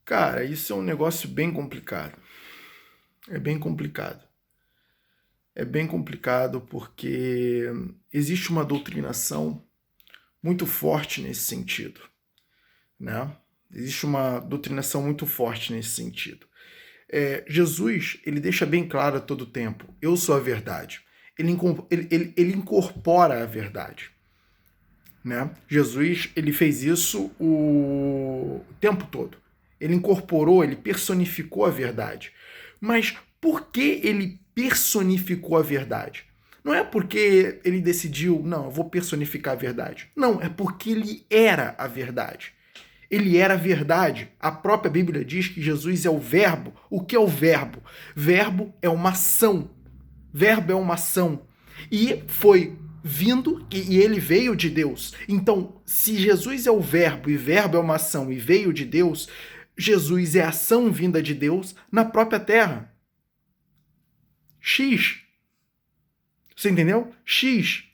Cara, isso é um negócio bem complicado. É bem complicado. É bem complicado porque existe uma doutrinação muito forte nesse sentido, né? Existe uma doutrinação muito forte nesse sentido. Jesus, ele deixa bem claro a todo tempo, eu sou a verdade. Ele incorpora a verdade, né? Jesus, ele fez isso o tempo todo. Ele incorporou, ele personificou a verdade. Mas por que ele personificou a verdade? Não é porque ele decidiu, não, eu vou personificar a verdade. Não, é porque ele era a verdade. Ele era a verdade. A própria Bíblia diz que Jesus é o verbo. O que é o verbo? Verbo é uma ação. Verbo é uma ação. E foi vindo, e ele veio de Deus. Então, se Jesus é o verbo, e verbo é uma ação, e veio de Deus, Jesus é a ação vinda de Deus na própria terra. X. Você entendeu? X.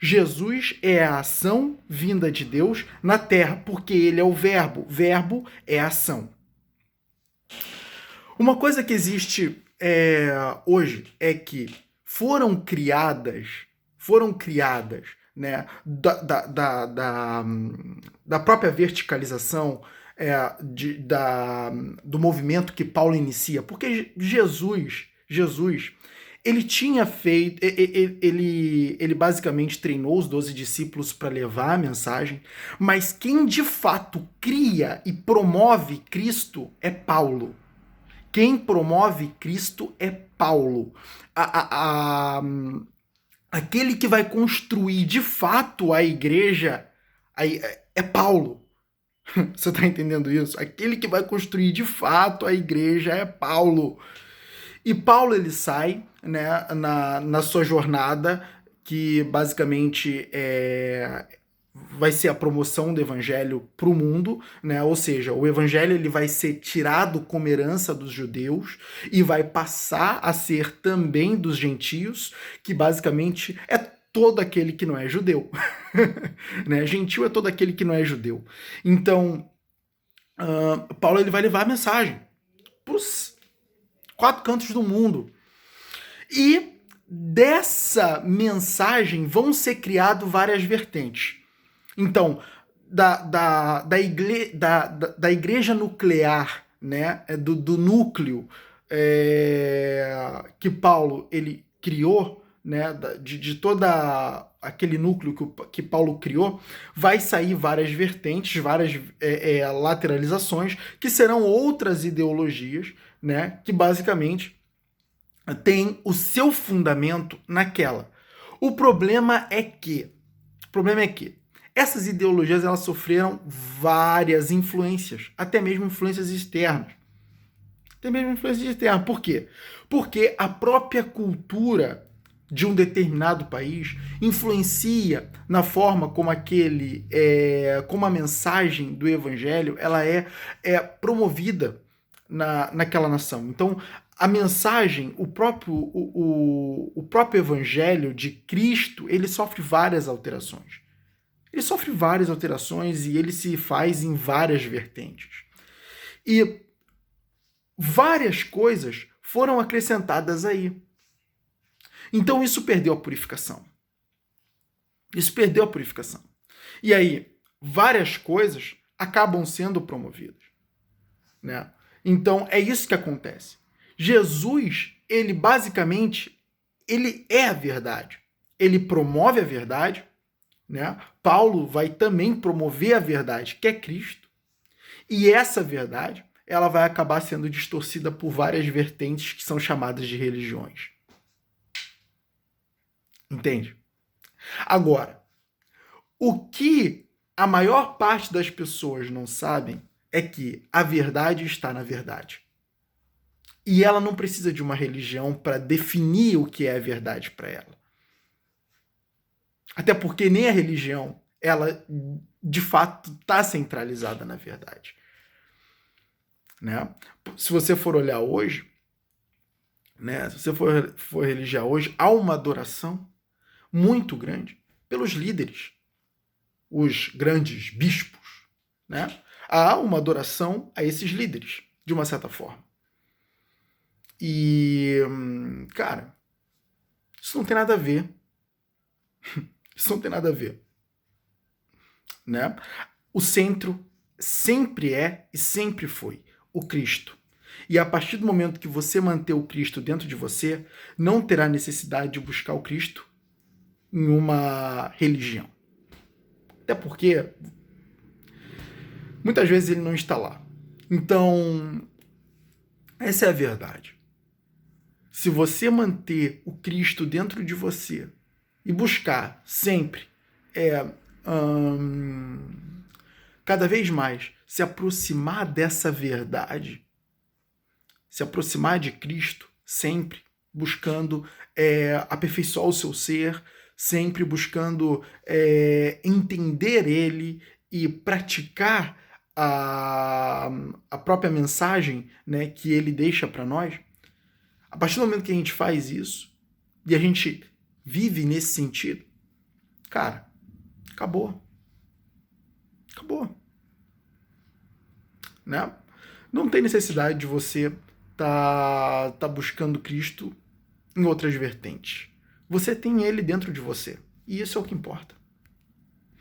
Jesus é a ação vinda de Deus na terra, porque ele é o verbo. Verbo é ação. Uma coisa que existe hoje é que foram criadas, né, da própria verticalização do movimento que Paulo inicia, porque Jesus, ele tinha feito, ele basicamente treinou os 12 discípulos para levar a mensagem, mas quem de fato cria e promove Cristo é Paulo. Quem promove Cristo é Paulo. Aquele que vai construir de fato a igreja é Paulo. Você está entendendo isso? Aquele que vai construir de fato a igreja é Paulo. E Paulo ele sai, né, na sua jornada, que basicamente vai ser a promoção do evangelho para o mundo, né? Ou seja, o evangelho ele vai ser tirado como herança dos judeus e vai passar a ser também dos gentios, que basicamente é todo aquele que não é judeu. Né? Gentil é todo aquele que não é judeu. Então, Paulo ele vai levar a mensagem para os 4 cantos do mundo. E dessa mensagem vão ser criadas várias vertentes. Então, da igreja nuclear, né, do núcleo que Paulo ele criou, né, de toda aquele núcleo que Paulo criou, vai sair várias vertentes, várias lateralizações, que serão outras ideologias, né, que basicamente tem o seu fundamento naquela. O problema é que essas ideologias elas sofreram várias influências, até mesmo influências externas. Por quê? Porque a própria cultura de um determinado país influencia na forma como como a mensagem do evangelho ela é promovida naquela nação. Então, a mensagem, o próprio evangelho de Cristo, ele sofre várias alterações. E ele se faz em várias vertentes. E várias coisas foram acrescentadas aí. Então isso perdeu a purificação. E aí, várias coisas acabam sendo promovidas, né? Então é isso que acontece. Jesus, ele basicamente, ele é a verdade. Ele promove a verdade, né? Paulo vai também promover a verdade, que é Cristo. E essa verdade, ela vai acabar sendo distorcida por várias vertentes que são chamadas de religiões. Entende? Agora, o que a maior parte das pessoas não sabem é que a verdade está na verdade. E ela não precisa de uma religião para definir o que é a verdade para ela. Até porque nem a religião, ela de fato está centralizada na verdade. Né? Se você for olhar hoje, né? Se você for religiar hoje, há uma adoração muito grande pelos líderes, os grandes bispos, né? há uma adoração a esses líderes, de uma certa forma. E, cara, isso não tem nada a ver. Isso não tem nada a ver. Né? O centro sempre é e sempre foi o Cristo. E a partir do momento que você manter o Cristo dentro de você, não terá necessidade de buscar o Cristo em uma religião. Até porque muitas vezes ele não está lá. Então, essa é a verdade. Se você manter o Cristo dentro de você e buscar sempre cada vez mais se aproximar dessa verdade, se aproximar de Cristo, sempre buscando aperfeiçoar o seu ser, sempre buscando entender ele e praticar a própria mensagem, né, que ele deixa para nós. A partir do momento que a gente faz isso e a gente vive nesse sentido, cara, acabou. Acabou. Né? Não tem necessidade de você tá buscando Cristo em outras vertentes. Você tem ele dentro de você. E isso é o que importa.